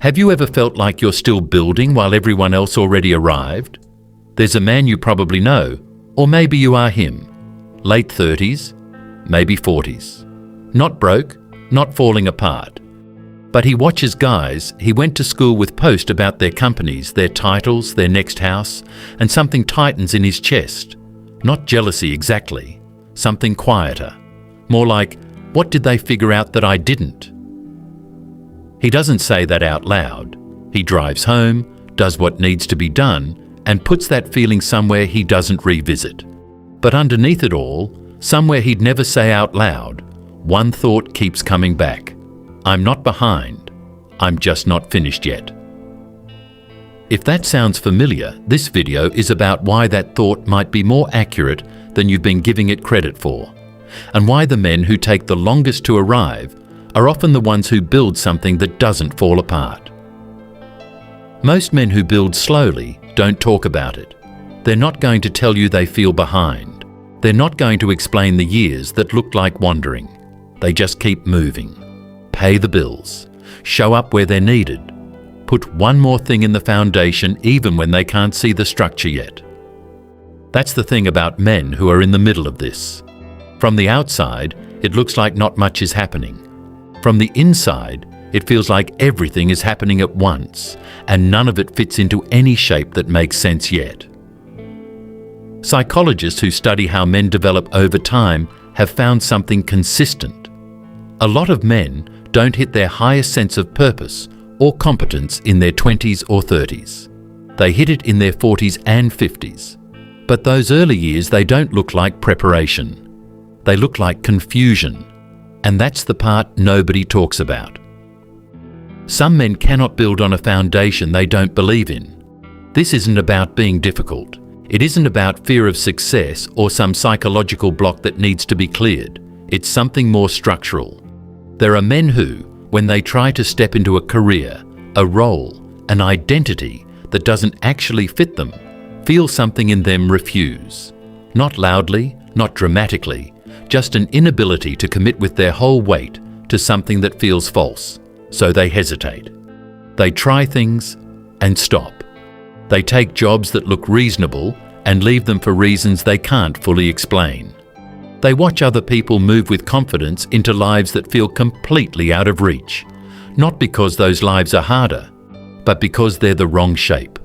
Have you ever felt like you're still building while everyone else already arrived? There's a man you probably know, or maybe you are him. Late 30s, maybe 40s. Not broke, not falling apart. But he watches guys he went to school with post about their companies, their titles, their next house, and something tightens in his chest. Not jealousy exactly, something quieter. More like, what did they figure out that I didn't? He doesn't say that out loud. He drives home, does what needs to be done, and puts that feeling somewhere he doesn't revisit. But underneath it all, somewhere he'd never say out loud, one thought keeps coming back. I'm not behind. I'm just not finished yet. If that sounds familiar, this video is about why that thought might be more accurate than you've been giving it credit for, and why the men who take the longest to arrive are often the ones who build something that doesn't fall apart. Most men who build slowly don't talk about it. They're not going to tell you they feel behind. They're not going to explain the years that looked like wandering. They just keep moving. Pay the bills. Show up where they're needed. Put one more thing in the foundation even when they can't see the structure yet. That's the thing about men who are in the middle of this. From the outside, it looks like not much is happening. From the inside, it feels like everything is happening at once, and none of it fits into any shape that makes sense yet. Psychologists who study how men develop over time have found something consistent. A lot of men don't hit their highest sense of purpose or competence in their 20s or 30s. They hit it in their 40s and 50s. But those early years, they don't look like preparation. They look like confusion. And that's the part nobody talks about. Some men cannot build on a foundation they don't believe in. This isn't about being difficult. It isn't about fear of success or some psychological block that needs to be cleared. It's something more structural. There are men who, when they try to step into a career, a role, an identity that doesn't actually fit them, feel something in them refuse. Not loudly, not dramatically, just an inability to commit with their whole weight to something that feels false, so they hesitate. They try things and stop. They take jobs that look reasonable and leave them for reasons they can't fully explain. They watch other people move with confidence into lives that feel completely out of reach, not because those lives are harder, but because they're the wrong shape.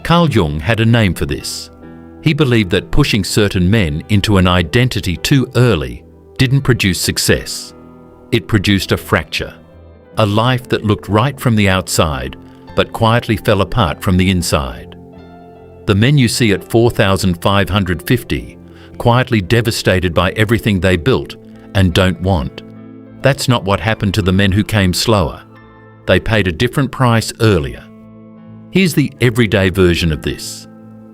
Carl Jung had a name for this. He believed that pushing certain men into an identity too early didn't produce success. It produced a fracture, a life that looked right from the outside but quietly fell apart from the inside. The men you see at 4,550, quietly devastated by everything they built and don't want, that's not what happened to the men who came slower. They paid a different price earlier. Here's the everyday version of this.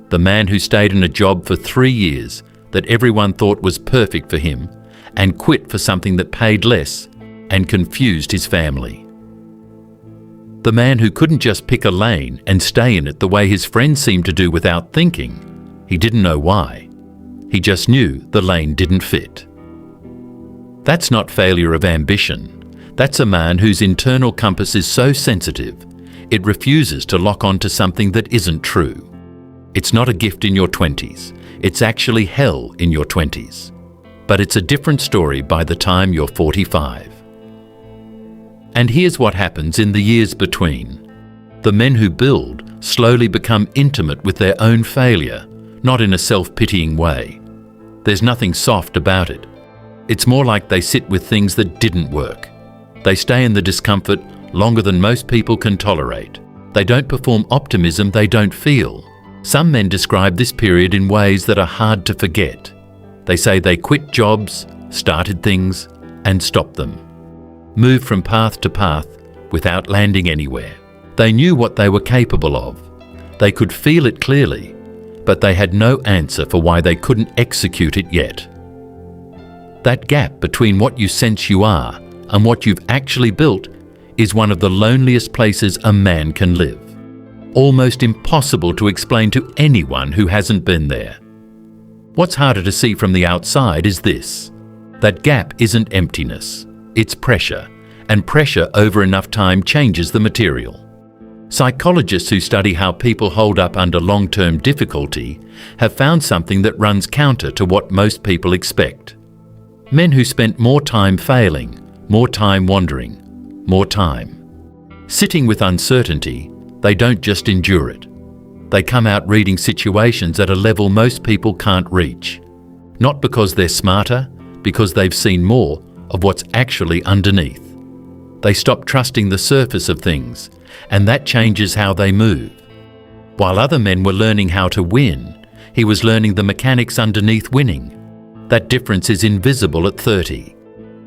The man who stayed in a job for 3 years that everyone thought was perfect for him and quit for something that paid less and confused his family. The man who couldn't just pick a lane and stay in it the way his friends seemed to do without thinking. He didn't know why. He just knew the lane didn't fit. That's not failure of ambition. That's a man whose internal compass is so sensitive, it refuses to lock onto something that isn't true. It's not a gift in your 20s. It's actually hell in your 20s. But it's a different story by the time you're 45. And here's what happens in the years between. The men who build slowly become intimate with their own failure, not in a self-pitying way. There's nothing soft about it. It's more like they sit with things that didn't work. They stay in the discomfort longer than most people can tolerate. They don't perform optimism they don't feel. Some men describe this period in ways that are hard to forget. They say they quit jobs, started things, and stopped them. Moved from path to path without landing anywhere. They knew what they were capable of. They could feel it clearly, but they had no answer for why they couldn't execute it yet. That gap between what you sense you are and what you've actually built is one of the loneliest places a man can live. Almost impossible to explain to anyone who hasn't been there. What's harder to see from the outside is this. That gap isn't emptiness, it's pressure, and pressure over enough time changes the material. Psychologists who study how people hold up under long-term difficulty have found something that runs counter to what most people expect. Men who spent more time failing, more time wandering, more time sitting with uncertainty, they don't just endure it. They come out reading situations at a level most people can't reach. Not because they're smarter, because they've seen more of what's actually underneath. They stop trusting the surface of things, and that changes how they move. While other men were learning how to win, he was learning the mechanics underneath winning. That difference is invisible at 30.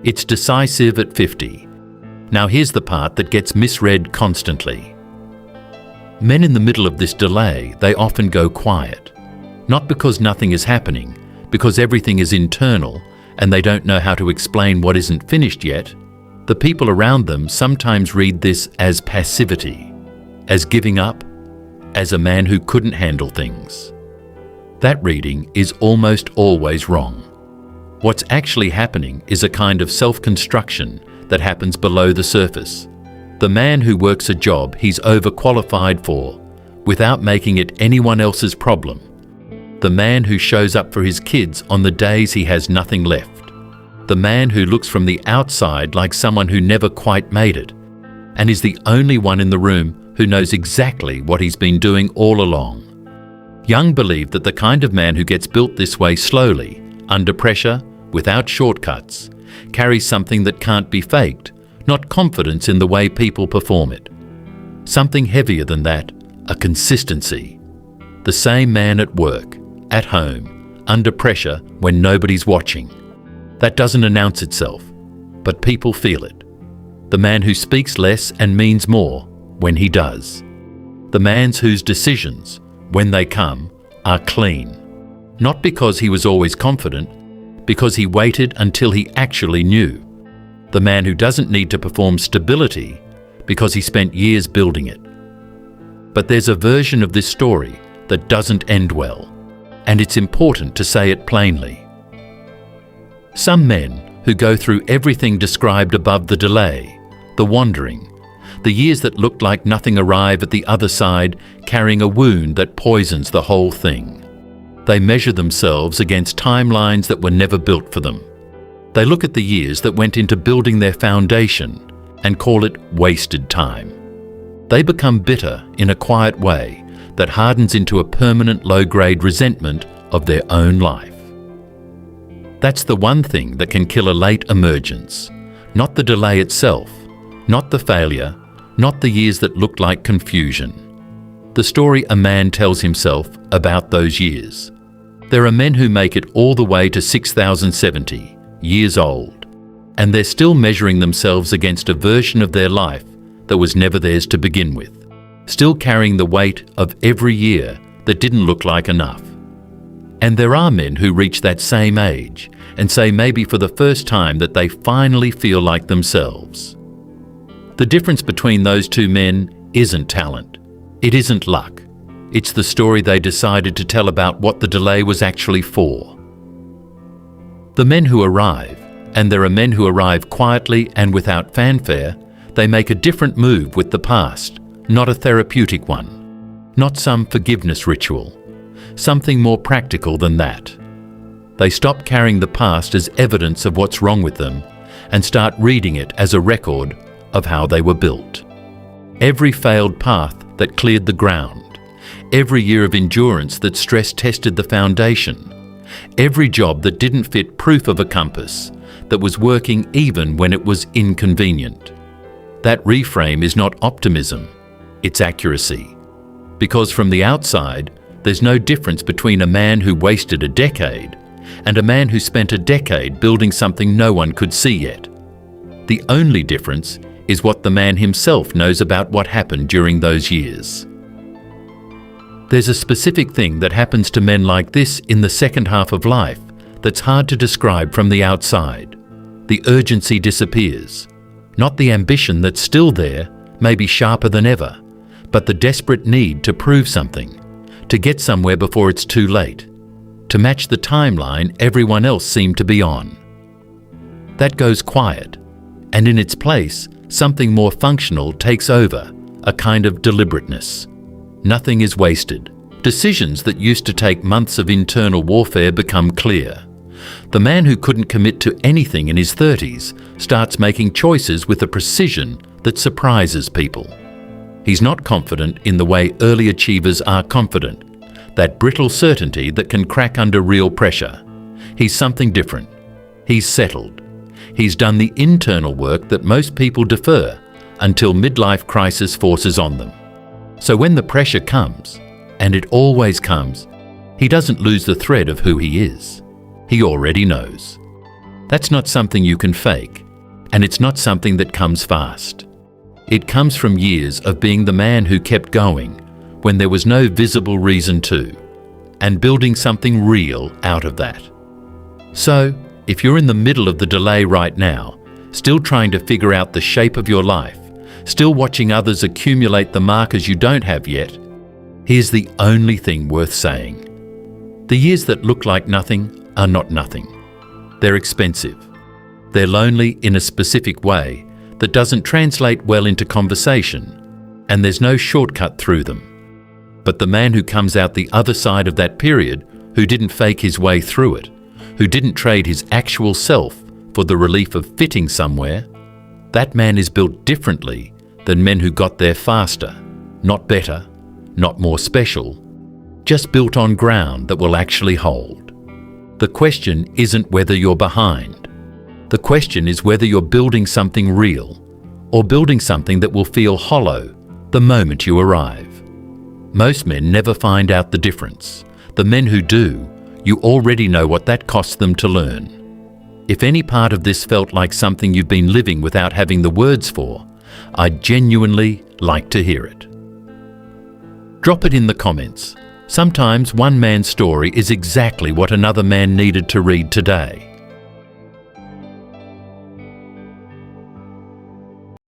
It's decisive at 50. Now here's the part that gets misread constantly. Men in the middle of this delay, they often go quiet. Not because nothing is happening, because everything is internal and they don't know how to explain what isn't finished yet. The people around them sometimes read this as passivity, as giving up, as a man who couldn't handle things. That reading is almost always wrong. What's actually happening is a kind of self-construction that happens below the surface. The man who works a job he's overqualified for, without making it anyone else's problem. The man who shows up for his kids on the days he has nothing left. The man who looks from the outside like someone who never quite made it, and is the only one in the room who knows exactly what he's been doing all along. Jung believed that the kind of man who gets built this way slowly, under pressure, without shortcuts, carries something that can't be faked, not confidence in the way people perform it. Something heavier than that, a consistency. The same man at work, at home, under pressure when nobody's watching. That doesn't announce itself, but people feel it. The man who speaks less and means more when he does. The man whose decisions, when they come, are clean. Not because he was always confident, because he waited until he actually knew. The man who doesn't need to perform stability because he spent years building it. But there's a version of this story that doesn't end well, and it's important to say it plainly. Some men who go through everything described above, the delay, the wandering, the years that looked like nothing, arrive at the other side carrying a wound that poisons the whole thing. They measure themselves against timelines that were never built for them. They look at the years that went into building their foundation and call it wasted time. They become bitter in a quiet way that hardens into a permanent low-grade resentment of their own life. That's the one thing that can kill a late emergence, not the delay itself, not the failure, not the years that looked like confusion. The story a man tells himself about those years. There are men who make it all the way to 6,070 years old, and they're still measuring themselves against a version of their life that was never theirs to begin with, still carrying the weight of every year that didn't look like enough. And there are men who reach that same age and say maybe for the first time that they finally feel like themselves. The difference between those two men isn't talent. It isn't luck. It's the story they decided to tell about what the delay was actually for. The men who arrive, and there are men who arrive quietly and without fanfare, they make a different move with the past, not a therapeutic one, not some forgiveness ritual, something more practical than that. They stop carrying the past as evidence of what's wrong with them and start reading it as a record of how they were built. Every failed path that cleared the ground, every year of endurance that stress-tested the foundation, every job that didn't fit proof of a compass, that was working even when it was inconvenient. That reframe is not optimism, it's accuracy. Because from the outside, there's no difference between a man who wasted a decade and a man who spent a decade building something no one could see yet. The only difference is what the man himself knows about what happened during those years. There's a specific thing that happens to men like this in the second half of life that's hard to describe from the outside. The urgency disappears. Not the ambition that's still there, maybe sharper than ever, but the desperate need to prove something, to get somewhere before it's too late, to match the timeline everyone else seemed to be on. That goes quiet, and in its place, something more functional takes over, a kind of deliberateness. Nothing is wasted. Decisions that used to take months of internal warfare become clear. The man who couldn't commit to anything in his 30s starts making choices with a precision that surprises people. He's not confident in the way early achievers are confident, that brittle certainty that can crack under real pressure. He's something different. He's settled. He's done the internal work that most people defer until midlife crisis forces on them. So when the pressure comes, and it always comes, he doesn't lose the thread of who he is. He already knows. That's not something you can fake, and it's not something that comes fast. It comes from years of being the man who kept going when there was no visible reason to, and building something real out of that. So, if you're in the middle of the delay right now, still trying to figure out the shape of your life, still watching others accumulate the markers you don't have yet, here's the only thing worth saying. The years that look like nothing are not nothing. They're expensive. They're lonely in a specific way that doesn't translate well into conversation, and there's no shortcut through them. But the man who comes out the other side of that period, who didn't fake his way through it, who didn't trade his actual self for the relief of fitting somewhere, that man is built differently than men who got there faster, not better, not more special, just built on ground that will actually hold. The question isn't whether you're behind. The question is whether you're building something real, or building something that will feel hollow the moment you arrive. Most men never find out the difference. The men who do, you already know what that costs them to learn. If any part of this felt like something you've been living without having the words for, I'd genuinely like to hear it. Drop it in the comments. Sometimes one man's story is exactly what another man needed to read today.